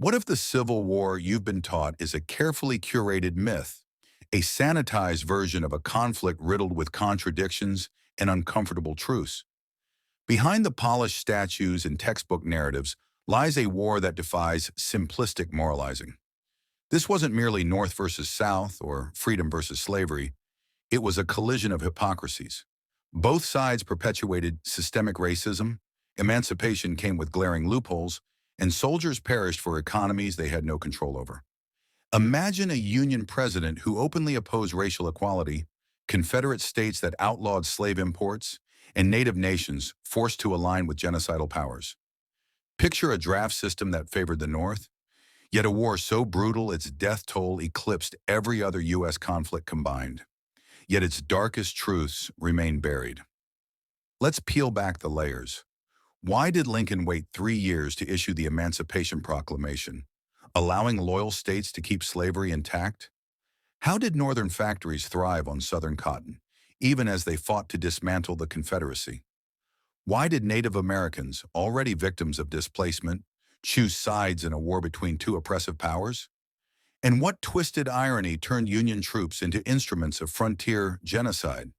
What if the Civil War you've been taught is a carefully curated myth, a sanitized version of a conflict riddled with contradictions and uncomfortable truths? Behind the polished statues and textbook narratives lies a war that defies simplistic moralizing. This wasn't merely North versus South or freedom versus slavery. It was a collision of hypocrisies. Both sides perpetuated systemic racism, emancipation came with glaring loopholes, and soldiers perished for economies they had no control over. Imagine a Union president who openly opposed racial equality, Confederate states that outlawed slave imports, and native nations forced to align with genocidal powers. Picture a draft system that favored the North, yet a war so brutal its death toll eclipsed every other U.S. conflict combined. Yet its darkest truths remain buried. Let's peel back the layers. Why did Lincoln wait 3 years to issue the Emancipation Proclamation, allowing loyal states to keep slavery intact? How did Northern factories thrive on Southern cotton, even as they fought to dismantle the Confederacy? Why did Native Americans, already victims of displacement, choose sides in a war between two oppressive powers? And what twisted irony turned Union troops into instruments of frontier genocide?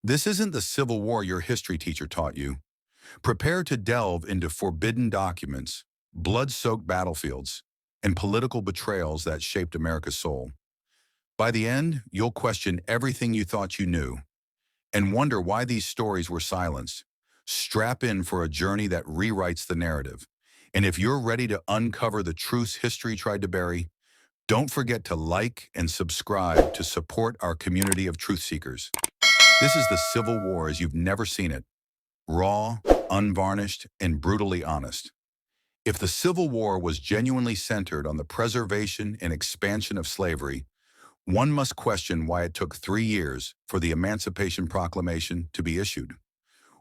This isn't the Civil War your history teacher taught you. Prepare to delve into forbidden documents, blood-soaked battlefields, and political betrayals that shaped America's soul. By the end, you'll question everything you thought you knew and wonder why these stories were silenced. Strap in for a journey that rewrites the narrative. And if you're ready to uncover the truths history tried to bury, don't forget to like and subscribe to support our community of truth seekers. This is the Civil War as you've never seen it. Raw, unvarnished, and brutally honest. If the Civil War was genuinely centered on the preservation and expansion of slavery, one must question why it took 3 years for the Emancipation Proclamation to be issued.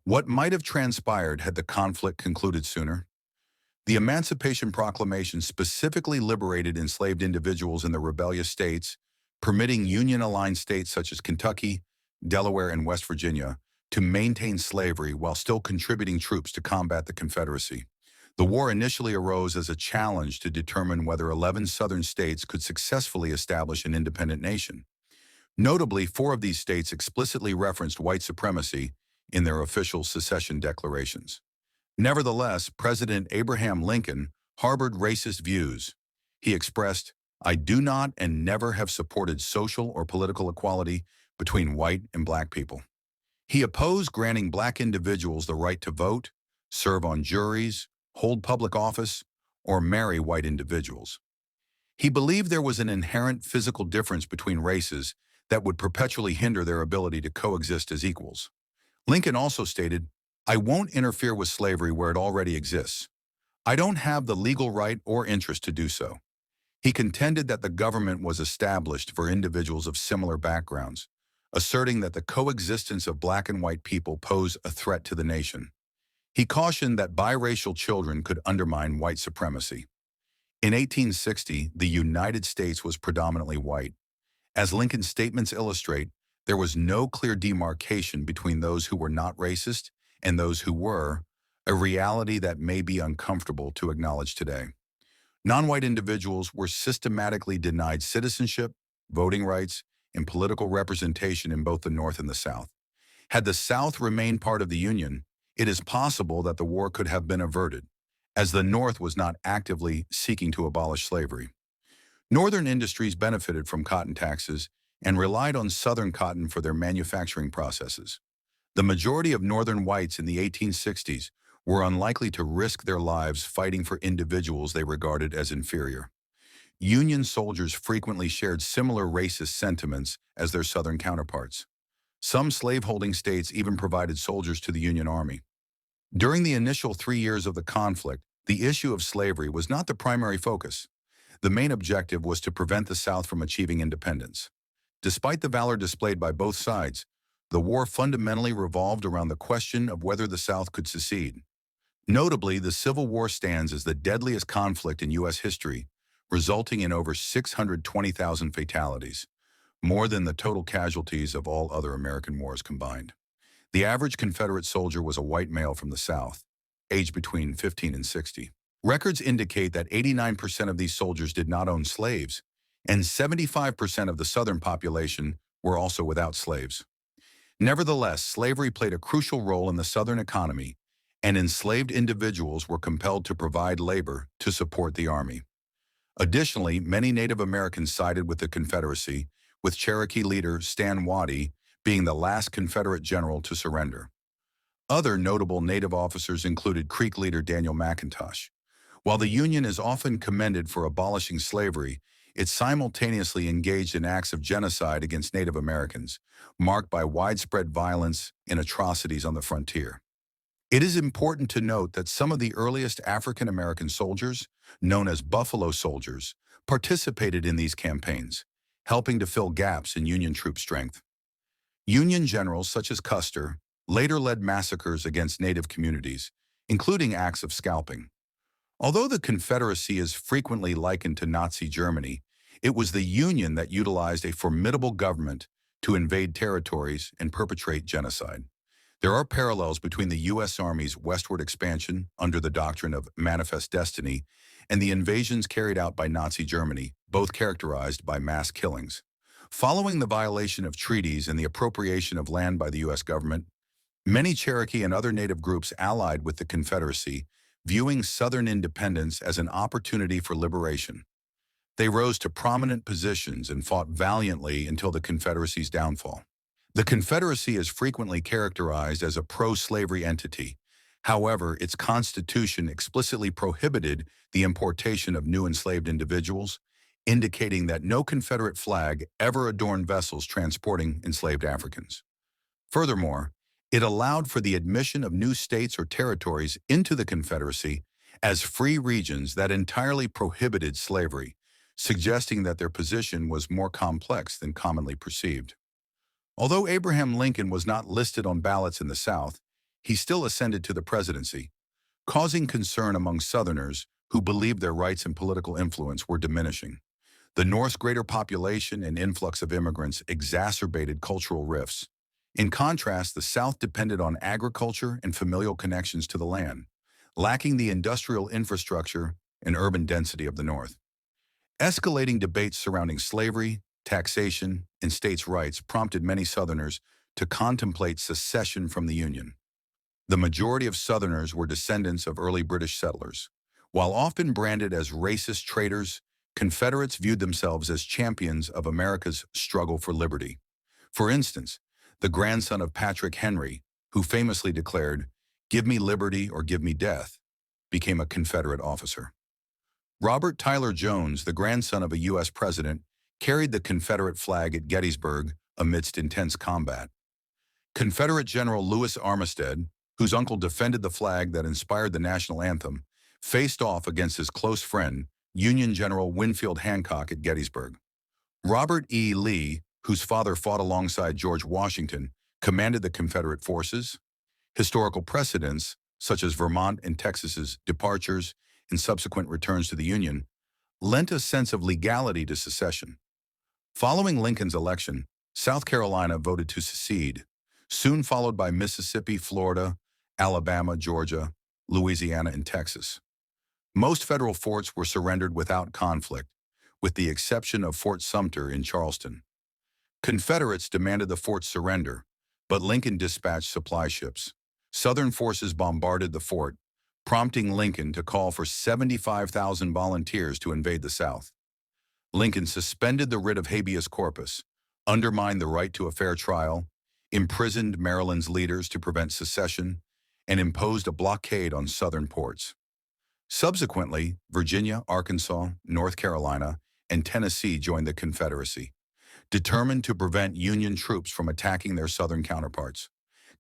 What might have transpired had the conflict concluded sooner? The Emancipation Proclamation specifically liberated enslaved individuals in the rebellious states, permitting Union-aligned states such as Kentucky, Delaware, and West Virginia to maintain slavery while still contributing troops to combat the Confederacy. The war initially arose as a challenge to determine whether 11 Southern states could successfully establish an independent nation. Notably, 4 of these states explicitly referenced white supremacy in their official secession declarations. Nevertheless, President Abraham Lincoln harbored racist views. He expressed, "I do not and never have supported social or political equality between white and black people." He opposed granting black individuals the right to vote, serve on juries, hold public office, or marry white individuals. He believed there was an inherent physical difference between races that would perpetually hinder their ability to coexist as equals. Lincoln also stated, "I won't interfere with slavery where it already exists. I don't have the legal right or interest to do so." He contended that the government was established for individuals of similar backgrounds, asserting that the coexistence of black and white people posed a threat to the nation. He cautioned that biracial children could undermine white supremacy. In 1860, the United States was predominantly white. As Lincoln's statements illustrate, there was no clear demarcation between those who were not racist and those who were, a reality that may be uncomfortable to acknowledge today. Non-white individuals were systematically denied citizenship, voting rights, and political representation in both the North and the South. Had the South remained part of the Union, it is possible that the war could have been averted, as the North was not actively seeking to abolish slavery. Northern industries benefited from cotton taxes and relied on Southern cotton for their manufacturing processes. The majority of Northern whites in the 1860s were unlikely to risk their lives fighting for individuals they regarded as inferior. Union soldiers frequently shared similar racist sentiments as their Southern counterparts. Some slaveholding states even provided soldiers to the Union Army. During the initial 3 years of the conflict, the issue of slavery was not the primary focus. The main objective was to prevent the South from achieving independence. Despite the valor displayed by both sides, the war fundamentally revolved around the question of whether the South could secede. Notably, the Civil War stands as the deadliest conflict in U.S. history, resulting in over 620,000 fatalities, more than the total casualties of all other American wars combined. The average Confederate soldier was a white male from the South, aged between 15 and 60. Records indicate that 89% of these soldiers did not own slaves, and 75% of the Southern population were also without slaves. Nevertheless, slavery played a crucial role in the Southern economy, and enslaved individuals were compelled to provide labor to support the Army. Additionally, many Native Americans sided with the Confederacy, with Cherokee leader Stan Waddy being the last Confederate general to surrender. Other notable Native officers included Creek leader Daniel McIntosh. While the Union is often commended for abolishing slavery, it simultaneously engaged in acts of genocide against Native Americans, marked by widespread violence and atrocities on the frontier. It is important to note that some of the earliest African American soldiers, known as Buffalo Soldiers, participated in these campaigns, helping to fill gaps in Union troop strength. Union generals such as Custer later led massacres against Native communities, including acts of scalping. Although the Confederacy is frequently likened to Nazi Germany, it was the Union that utilized a formidable government to invade territories and perpetrate genocide. There are parallels between the U.S. Army's westward expansion under the doctrine of manifest destiny and the invasions carried out by Nazi Germany, both characterized by mass killings. Following the violation of treaties and the appropriation of land by the U.S. government, many Cherokee and other Native groups allied with the Confederacy, viewing Southern independence as an opportunity for liberation. They rose to prominent positions and fought valiantly until the Confederacy's downfall. The Confederacy is frequently characterized as a pro-slavery entity. However, its constitution explicitly prohibited the importation of new enslaved individuals, indicating that no Confederate flag ever adorned vessels transporting enslaved Africans. Furthermore, it allowed for the admission of new states or territories into the Confederacy as free regions that entirely prohibited slavery, suggesting that their position was more complex than commonly perceived. Although Abraham Lincoln was not listed on ballots in the South, he still ascended to the presidency, causing concern among Southerners who believed their rights and political influence were diminishing. The North's greater population and influx of immigrants exacerbated cultural rifts. In contrast, the South depended on agriculture and familial connections to the land, lacking the industrial infrastructure and urban density of the North. Escalating debates surrounding slavery, taxation, and states' rights prompted many Southerners to contemplate secession from the Union. The majority of Southerners were descendants of early British settlers. While often branded as racist traitors, Confederates viewed themselves as champions of America's struggle for liberty. For instance, the grandson of Patrick Henry, who famously declared, "Give me liberty or give me death," became a Confederate officer. Robert Tyler Jones, the grandson of a U.S. president, carried the Confederate flag at Gettysburg amidst intense combat. Confederate General Lewis Armistead, whose uncle defended the flag that inspired the national anthem, faced off against his close friend, Union General Winfield Hancock at Gettysburg. Robert E. Lee, whose father fought alongside George Washington, commanded the Confederate forces. Historical precedents, such as Vermont and Texas's departures and subsequent returns to the Union, lent a sense of legality to secession. Following Lincoln's election, South Carolina voted to secede, soon followed by Mississippi, Florida, Alabama, Georgia, Louisiana, and Texas. Most federal forts were surrendered without conflict, with the exception of Fort Sumter in Charleston. Confederates demanded the fort's surrender, but Lincoln dispatched supply ships. Southern forces bombarded the fort, prompting Lincoln to call for 75,000 volunteers to invade the South. Lincoln suspended the writ of habeas corpus, undermined the right to a fair trial, imprisoned Maryland's leaders to prevent secession, and imposed a blockade on Southern ports. Subsequently, Virginia, Arkansas, North Carolina, and Tennessee joined the Confederacy, determined to prevent Union troops from attacking their Southern counterparts.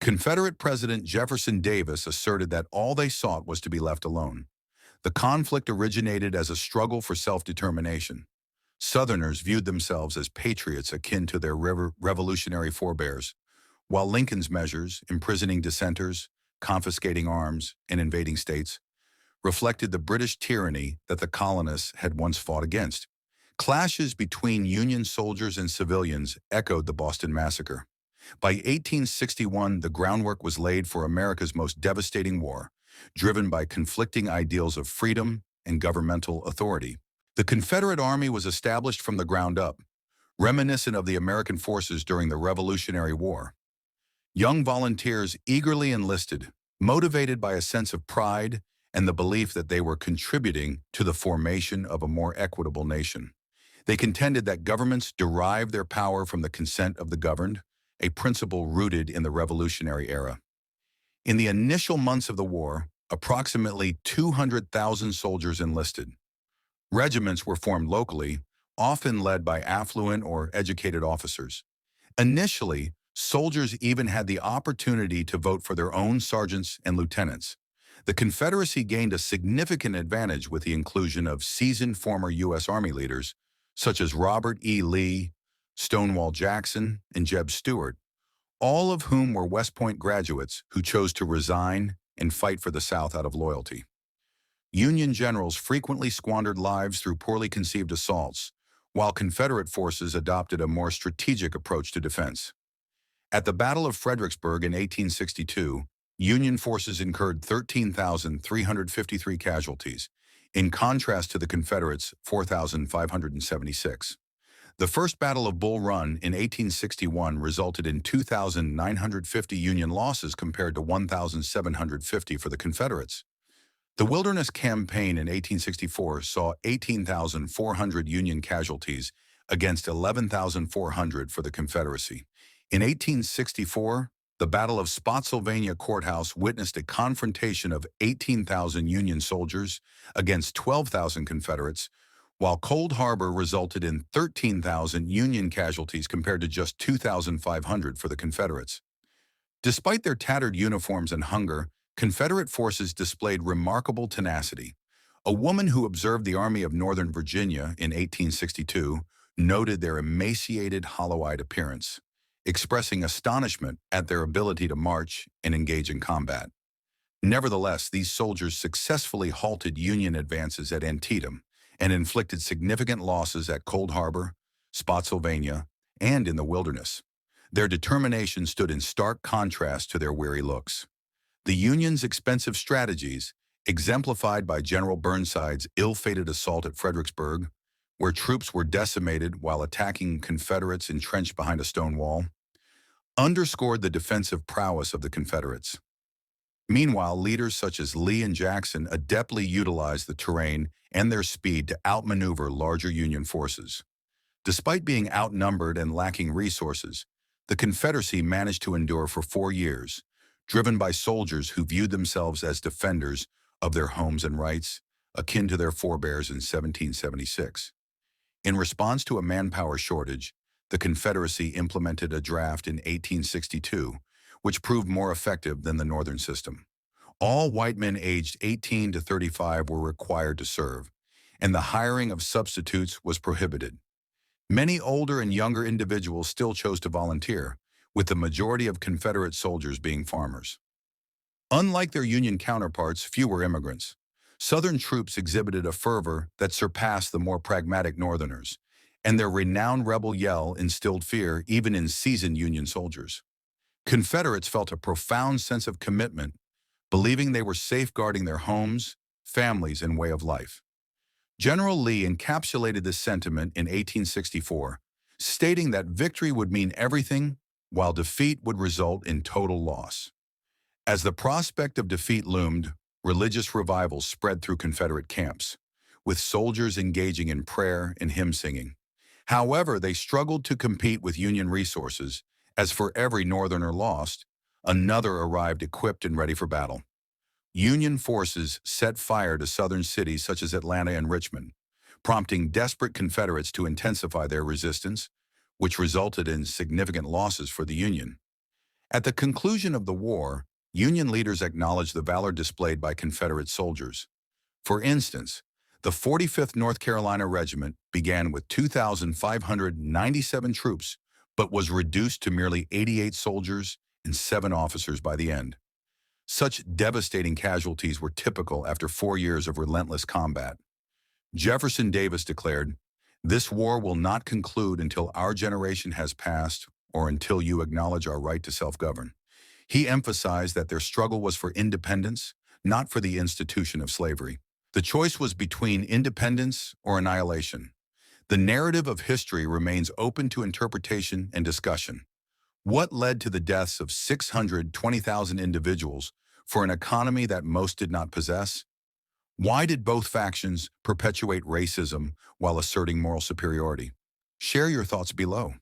Confederate President Jefferson Davis asserted that all they sought was to be left alone. The conflict originated as a struggle for self-determination. Southerners viewed themselves as patriots akin to their revolutionary forebears, while Lincoln's measures, imprisoning dissenters, confiscating arms, and invading states, reflected the British tyranny that the colonists had once fought against. Clashes between Union soldiers and civilians echoed the Boston Massacre. By 1861, the groundwork was laid for America's most devastating war, driven by conflicting ideals of freedom and governmental authority. The Confederate Army was established from the ground up, reminiscent of the American forces during the Revolutionary War. Young volunteers eagerly enlisted, motivated by a sense of pride and the belief that they were contributing to the formation of a more equitable nation. They contended that governments derive their power from the consent of the governed, a principle rooted in the Revolutionary era. In the initial months of the war, approximately 200,000 soldiers enlisted. Regiments were formed locally, often led by affluent or educated officers. Initially, soldiers even had the opportunity to vote for their own sergeants and lieutenants. The Confederacy gained a significant advantage with the inclusion of seasoned former U.S. Army leaders, such as Robert E. Lee, Stonewall Jackson, and Jeb Stuart, all of whom were West Point graduates who chose to resign and fight for the South out of loyalty. Union generals frequently squandered lives through poorly conceived assaults, while Confederate forces adopted a more strategic approach to defense. At the Battle of Fredericksburg in 1862, Union forces incurred 13,353 casualties, in contrast to the Confederates' 4,576. The First Battle of Bull Run in 1861 resulted in 2,950 Union losses compared to 1,750 for the Confederates. The Wilderness Campaign in 1864 saw 18,400 Union casualties against 11,400 for the Confederacy. In 1864, the Battle of Spotsylvania Courthouse witnessed a confrontation of 18,000 Union soldiers against 12,000 Confederates, while Cold Harbor resulted in 13,000 Union casualties compared to just 2,500 for the Confederates. Despite their tattered uniforms and hunger, Confederate forces displayed remarkable tenacity. A woman who observed the Army of Northern Virginia in 1862 noted their emaciated, hollow-eyed appearance, expressing astonishment at their ability to march and engage in combat. Nevertheless, these soldiers successfully halted Union advances at Antietam and inflicted significant losses at Cold Harbor, Spotsylvania, and in the Wilderness. Their determination stood in stark contrast to their weary looks. The Union's expensive strategies, exemplified by General Burnside's ill-fated assault at Fredericksburg, where troops were decimated while attacking Confederates entrenched behind a stone wall, underscored the defensive prowess of the Confederates. Meanwhile, leaders such as Lee and Jackson adeptly utilized the terrain and their speed to outmaneuver larger Union forces. Despite being outnumbered and lacking resources, the Confederacy managed to endure for 4 years, driven by soldiers who viewed themselves as defenders of their homes and rights, akin to their forebears in 1776. In response to a manpower shortage, the Confederacy implemented a draft in 1862, which proved more effective than the Northern system. All white men aged 18 to 35 were required to serve, and the hiring of substitutes was prohibited. Many older and younger individuals still chose to volunteer, with the majority of Confederate soldiers being farmers. Unlike their Union counterparts, few were immigrants. Southern troops exhibited a fervor that surpassed the more pragmatic Northerners, and their renowned rebel yell instilled fear even in seasoned Union soldiers. Confederates felt a profound sense of commitment, believing they were safeguarding their homes, families, and way of life. General Lee encapsulated this sentiment in 1864, stating that victory would mean everything, while defeat would result in total loss. As the prospect of defeat loomed, religious revivals spread through Confederate camps, with soldiers engaging in prayer and hymn singing. However, they struggled to compete with Union resources, as for every Northerner lost, another arrived equipped and ready for battle. Union forces set fire to Southern cities such as Atlanta and Richmond, prompting desperate Confederates to intensify their resistance, which resulted in significant losses for the Union. At the conclusion of the war, Union leaders acknowledged the valor displayed by Confederate soldiers. For instance, the 45th North Carolina Regiment began with 2,597 troops, but was reduced to merely 88 soldiers and 7 officers by the end. Such devastating casualties were typical after 4 years of relentless combat. Jefferson Davis declared, "This war will not conclude until our generation has passed or until you acknowledge our right to self-govern." He emphasized that their struggle was for independence, not for the institution of slavery. The choice was between independence or annihilation. The narrative of history remains open to interpretation and discussion. What led to the deaths of 620,000 individuals for an economy that most did not possess? Why did both factions perpetuate racism while asserting moral superiority? Share your thoughts below.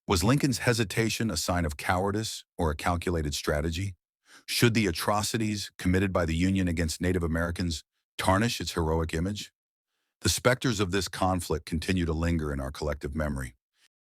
Was Lincoln's hesitation a sign of cowardice or a calculated strategy? Should the atrocities committed by the Union against Native Americans tarnish its heroic image? The specters of this conflict continue to linger in our collective memory.